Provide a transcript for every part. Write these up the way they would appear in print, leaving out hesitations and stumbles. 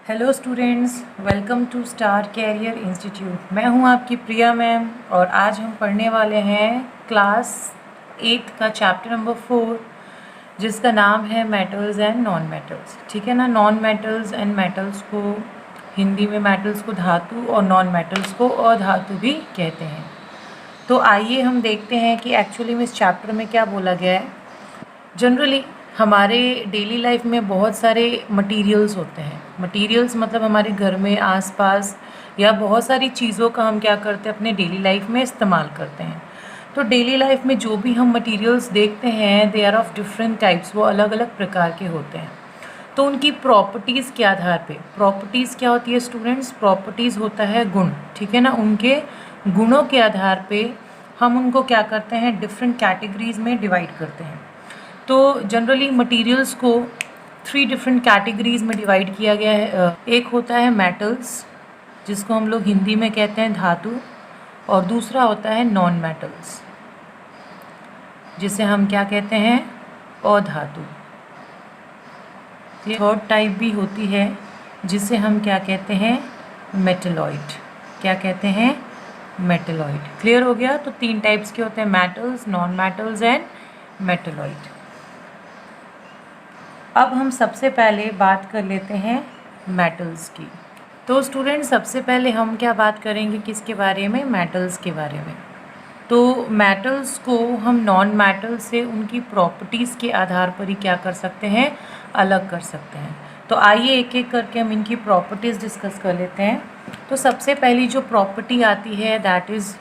Hello students, welcome to star career institute. मैं हूं आपकी प्रिया मैम और आज हम पढ़ने वाले हैं क्लास 8 का चैप्टर नंबर 4 जिसका नाम है मेटल्स एंड नॉन मेटल्स। ठीक है ना। नॉन मेटल्स एंड मेटल्स को हिंदी में मेटल्स को धातु और नॉन मेटल्स को अधातु भी कहते हैं। तो आइए हम देखते हैं कि एक्चुअली में इस चैप्टर में क्या बोला गया है। जनरली हमारे डेली लाइफ में बहुत सारे मटेरियल्स होते हैं। मटेरियल्स मतलब हमारे घर में आसपास या बहुत सारी चीज़ों का हम क्या करते हैं, अपने डेली लाइफ में इस्तेमाल करते हैं। तो डेली लाइफ में जो भी हम मटेरियल्स देखते हैं they are of different types, वो अलग अलग प्रकार के होते हैं। तो उनकी प्रॉपर्टीज़ के आधार पे, प्रॉपर्टीज़ क्या होती है स्टूडेंट्स? प्रॉपर्टीज़ होता है गुण। ठीक है ना। उनके गुणों के आधार पे हम उनको क्या करते हैं, डिफरेंट कैटेगरीज में डिवाइड करते हैं। तो जनरली मटेरियल्स को 3 डिफरेंट कैटेगरीज में डिवाइड किया गया है। एक होता है मेटल्स जिसको हम लोग हिंदी में कहते हैं धातु, और दूसरा होता है नॉन मेटल्स जिसे हम क्या कहते हैं, अधातु। थर्ड टाइप भी होती है जिसे हम क्या कहते हैं, मेटलॉइड। क्या कहते हैं? मेटलॉइड। क्लियर हो गया। तो 3 टाइप्स के होते हैं, metals, non metals and metalloid. अब हम सबसे पहले बात कर लेते हैं मेटल्स की। तो स्टूडेंट सबसे पहले हम क्या बात करेंगे, किसके बारे में? मेटल्स के बारे में। तो मेटल्स को हम नॉन मेटल से उनकी प्रॉपर्टीज़ के आधार पर ही क्या कर सकते हैं, अलग कर सकते हैं। तो आइए एक एक करके हम इनकी प्रॉपर्टीज़ डिस्कस कर लेते हैं। तो सबसे पहली जो प्रॉपर्टी आती है दैट इज़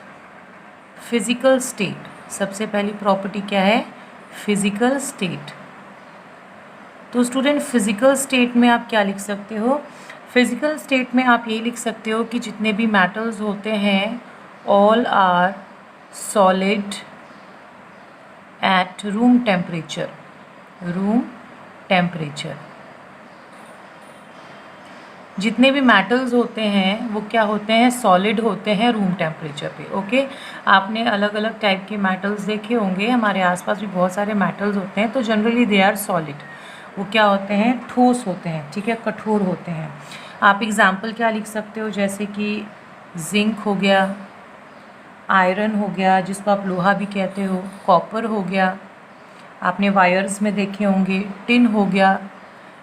फिज़िकल स्टेट। सबसे पहली प्रॉपर्टी क्या है? Physical state. तो स्टूडेंट फिज़िकल स्टेट में आप क्या लिख सकते हो? फिज़िकल स्टेट में आप ये लिख सकते हो कि जितने भी मेटल्स होते हैं all are solid at room temperature. Room temperature. जितने भी मेटल्स होते हैं वो क्या होते हैं, सॉलिड होते हैं रूम टेम्परेचर पे। ओके। आपने अलग अलग टाइप के मेटल्स देखे होंगे, हमारे आसपास भी बहुत सारे मेटल्स होते हैं। तो जनरली दे आर सॉलिड। वो क्या होते हैं, ठोस होते हैं। ठीक है, कठोर होते हैं। आप एग्जाम्पल क्या लिख सकते हो, जैसे कि जिंक हो गया, आयरन हो गया जिसको आप लोहा भी कहते हो, कॉपर हो गया, आपने वायर्स में देखे होंगे, टिन हो गया।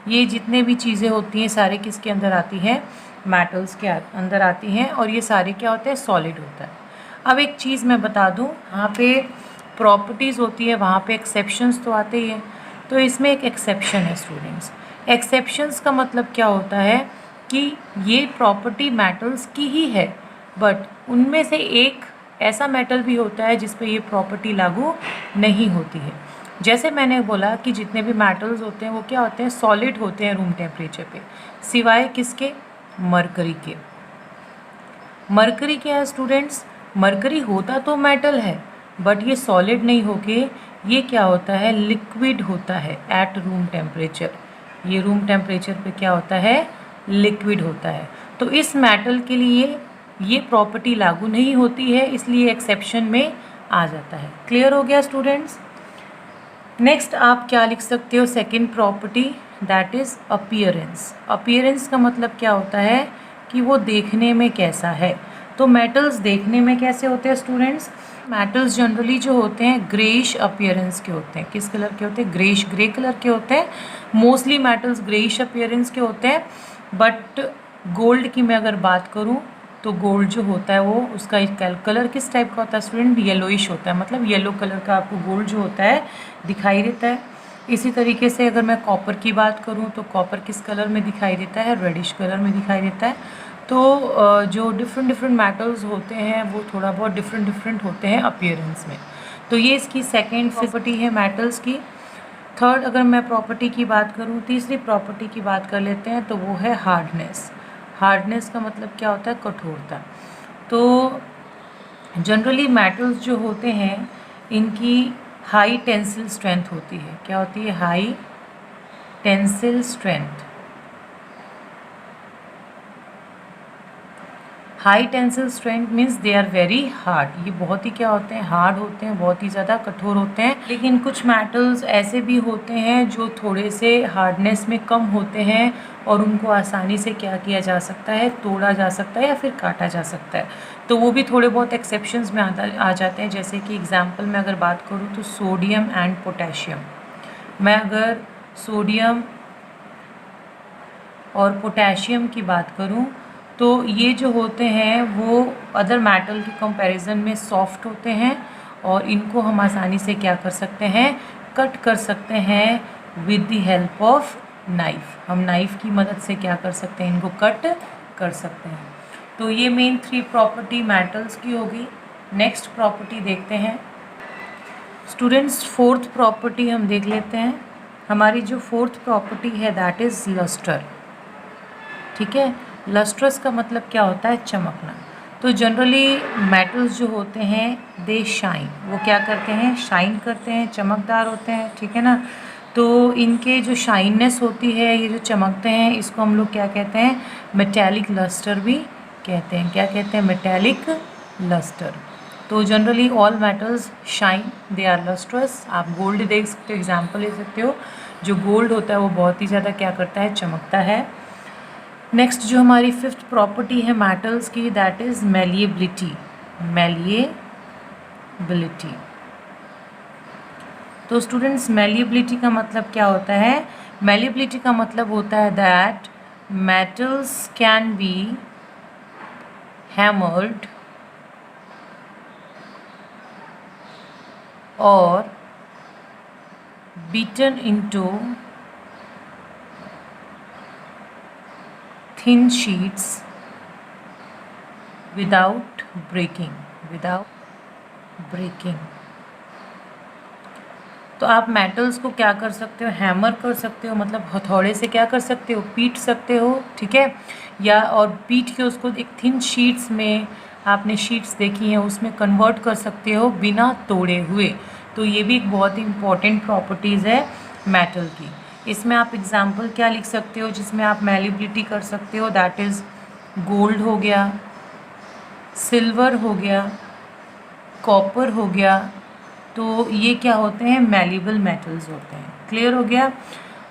ये जितने भी चीज़ें होती हैं सारे किसके अंदर आती हैं, मेटल्स के अंदर आती हैं, और ये सारे क्या होते हैं, सॉलिड होता है। अब एक चीज़ मैं बता दूँ, वहाँ पे प्रॉपर्टीज़ होती है, वहाँ पे एक्सेप्शंस तो आते ही हैं। तो इसमें एक एक्सेप्शन है स्टूडेंट्स। एक्सेप्शंस का मतलब क्या होता है कि ये प्रॉपर्टी मेटल्स की ही है, बट उनमें से एक ऐसा मेटल भी होता है जिस पे ये प्रॉपर्टी लागू नहीं होती है। जैसे मैंने बोला कि जितने भी मेटल्स होते हैं वो क्या होते हैं, सॉलिड होते हैं रूम टेम्परेचर पे, सिवाय किसके? मरकरी के। मरकरी क्या है स्टूडेंट्स? मरकरी होता तो मेटल है बट ये सॉलिड नहीं होके ये क्या होता है, लिक्विड होता है एट रूम टेम्परेचर। ये रूम टेम्परेचर पे क्या होता है, लिक्विड होता है। तो इस मेटल के लिए ये प्रॉपर्टी लागू नहीं होती है, इसलिए एक्सेप्शन में आ जाता है। क्लियर हो गया स्टूडेंट्स। नेक्स्ट आप क्या लिख सकते हो, second property that is appearance. Appearance का मतलब क्या होता है कि वो देखने में कैसा है। तो मेटल्स देखने में कैसे होते हैं स्टूडेंट्स? मेटल्स जनरली जो होते हैं ग्रेइश अपीयरेंस के होते हैं। किस कलर के होते हैं? ग्रेइश, ग्रे कलर के होते हैं। मोस्टली मेटल्स ग्रेइश अपीयरेंस के होते हैं। बट गोल्ड की मैं अगर बात करूँ तो गोल्ड जो होता है वो उसका कलर किस टाइप का होता है स्टूडेंट? येलोइश होता है। मतलब येलो कलर का आपको गोल्ड जो होता है दिखाई देता है। इसी तरीके से अगर मैं कॉपर की बात करूं तो कॉपर किस कलर में दिखाई देता है? रेडिश कलर में दिखाई देता है। तो जो डिफरेंट मेटल्स होते हैं वो थोड़ा बहुत डिफरेंट होते हैं अपीयरेंस में। तो ये इसकी सेकेंड प्रॉपर्टी है मेटल्स की। थर्ड अगर मैं प्रॉपर्टी की बात करूं, तीसरी प्रॉपर्टी की बात कर लेते हैं तो वो है हार्डनेस। हार्डनेस का मतलब क्या होता है? कठोरता। तो जनरली मेटल्स जो होते हैं इनकी हाई टेंसिल स्ट्रेंथ होती है। क्या होती है? High tensile strength. High tensile strength means they are very hard, ये बहुत ही क्या होते हैं, हार्ड होते हैं, बहुत ही ज़्यादा कठोर होते हैं। लेकिन कुछ मेटल्स ऐसे भी होते हैं जो थोड़े से हार्डनेस में कम होते हैं और उनको आसानी से क्या किया जा सकता है, तोड़ा जा सकता है या फिर काटा जा सकता है। तो वो भी थोड़े बहुत एक्सेप्शंस में आ जाते हैं। जैसे कि एग्जांपल में अगर बात करूँ तो सोडियम एंड पोटेशियम। मैं अगर सोडियम और पोटेशियम की बात करूं तो ये जो होते हैं वो अदर मेटल के कंपैरिजन में सॉफ्ट होते हैं और इनको हम आसानी से क्या कर सकते हैं, कट कर सकते हैं with the help of knife. हम नाइफ़ की मदद से क्या कर सकते हैं, इनको कट कर सकते हैं। तो ये मेन 3 प्रॉपर्टी मेटल्स की होगी। नेक्स्ट प्रॉपर्टी देखते हैं स्टूडेंट्स। 4th प्रॉपर्टी हम देख लेते हैं। हमारी जो 4th प्रॉपर्टी है दैट इज़ लस्टर। ठीक है, लस्ट्रस का मतलब क्या होता है, चमकना। तो जनरली मेटल्स जो होते हैं दे शाइन, वो क्या करते हैं, शाइन करते हैं, चमकदार होते हैं। ठीक है ना, तो इनके जो शाइननेस होती है, ये जो चमकते हैं, इसको हम लोग क्या कहते हैं, मेटेलिक लस्टर भी कहते हैं। क्या कहते हैं, मेटेलिक लस्टर। तो generally all metals shine, they are lustrous. आप गोल्ड देख सकते हो, एग्जाम्पल ले सकते हो। जो गोल्ड होता है वो बहुत ही ज़्यादा क्या करता है, चमकता है। नेक्स्ट जो हमारी 5th प्रॉपर्टी है मेटल्स की दैट इज़ मैलिएबिलिटी। मैलिएबिलिटी। तो स्टूडेंट्स मैलिएबिलिटी का मतलब क्या होता है, मैलिएबिलिटी का मतलब होता है that metals can be hammered और beaten into thin sheets without breaking। तो आप मेटल्स को क्या कर सकते हो, हैमर कर सकते हो, मतलब हथौड़े से क्या कर सकते हो, पीट सकते हो। ठीक है, या और पीट के उसको एक थिन शीट्स में, आपने शीट्स देखी हैं, उसमें कन्वर्ट कर सकते हो बिना तोड़े हुए। तो ये भी एक बहुत ही इम्पॉर्टेंट प्रॉपर्टीज़ है मेटल की। इसमें आप एग्जाम्पल क्या लिख सकते हो जिसमें आप मैलिएबिलिटी कर सकते हो, दैट इज़ गोल्ड हो गया, सिल्वर हो गया, कॉपर हो गया। तो ये क्या होते हैं, मैलिएबल मेटल्स होते हैं। क्लियर हो गया।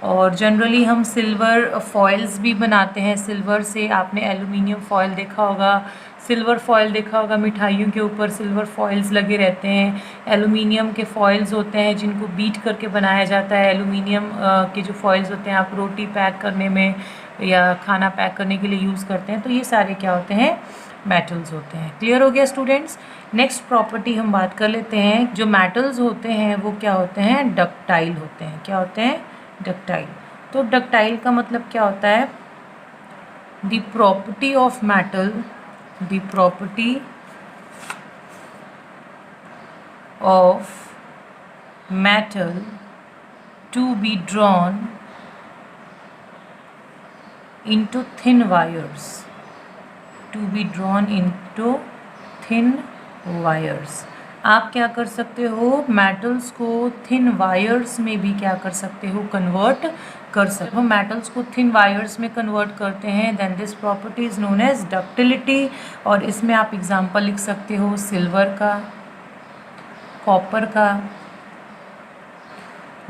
और जनरली हम सिल्वर फॉइल्स भी बनाते हैं सिल्वर से। आपने एल्युमिनियम फॉइल देखा होगा, सिल्वर फॉइल देखा होगा, मिठाइयों के ऊपर सिल्वर फॉइल्स लगे रहते हैं। एल्युमिनियम के फॉइल्स होते हैं जिनको बीट करके बनाया जाता है। एल्युमिनियम के जो फॉइल्स होते हैं आप रोटी पैक करने में या खाना पैक करने के लिए यूज़ करते हैं। तो ये सारे क्या होते हैं, मेटल्स होते हैं। क्लियर हो गया स्टूडेंट्स। नेक्स्ट प्रॉपर्टी हम बात कर लेते हैं। जो मेटल्स होते हैं वो क्या होते हैं, डक्टाइल होते हैं। क्या होते हैं, डक्टाइल। तो डक्टाइल का मतलब क्या होता है, the property of metal, the property of metal to be drawn into thin wires, to be drawn into thin wires। आप क्या कर सकते हो, मेटल्स को थिन वायर्स में भी क्या कर सकते हो, कन्वर्ट कर सकते हो। मेटल्स को थिन वायर्स में कन्वर्ट करते हैं, then this property is known as ductility. और इसमें आप एग्जांपल लिख सकते हो सिल्वर का, कॉपर का,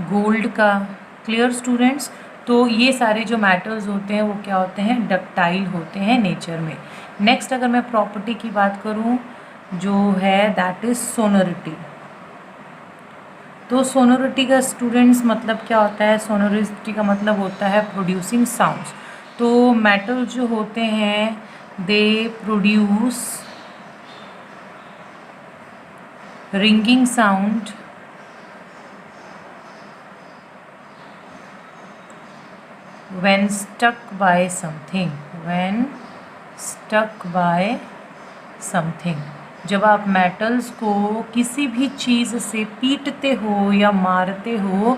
गोल्ड का। Clear students. तो ये सारे जो मेटल्स होते हैं वो क्या होते हैं, डक्टाइल होते हैं नेचर में। नेक्स्ट अगर मैं प्रॉपर्टी की बात करूँ जो है दैट इज़ सोनोरिटी। तो सोनोरिटी का स्टूडेंट्स मतलब क्या होता है, सोनोरिटी का मतलब होता है प्रोड्यूसिंग साउंड्स। तो मेटल जो होते हैं they produce ringing sound when stuck by something, when stuck by something। जब आप मेटल्स को किसी भी चीज़ से पीटते हो या मारते हो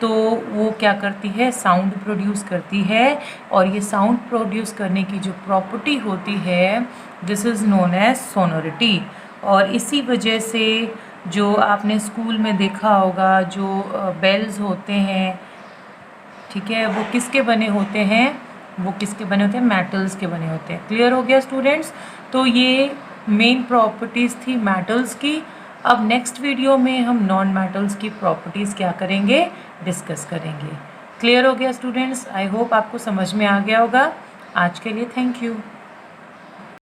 तो वो क्या करती है, साउंड प्रोड्यूस करती है। और ये साउंड प्रोड्यूस करने की जो प्रॉपर्टी होती है this is known as sonority. और इसी वजह से जो आपने स्कूल में देखा होगा जो बेल्स होते हैं, ठीक है, वो किसके बने होते हैं, वो किसके बने होते हैं, मेटल्स के बने होते हैं। क्लियर हो गया स्टूडेंट्स। तो ये मेन प्रॉपर्टीज़ थी मेटल्स की। अब नेक्स्ट वीडियो में हम नॉन मेटल्स की प्रॉपर्टीज़ क्या करेंगे, डिस्कस करेंगे। क्लियर हो गया स्टूडेंट्स? आई होप आपको समझ में आ गया होगा। आज के लिए थैंक यू।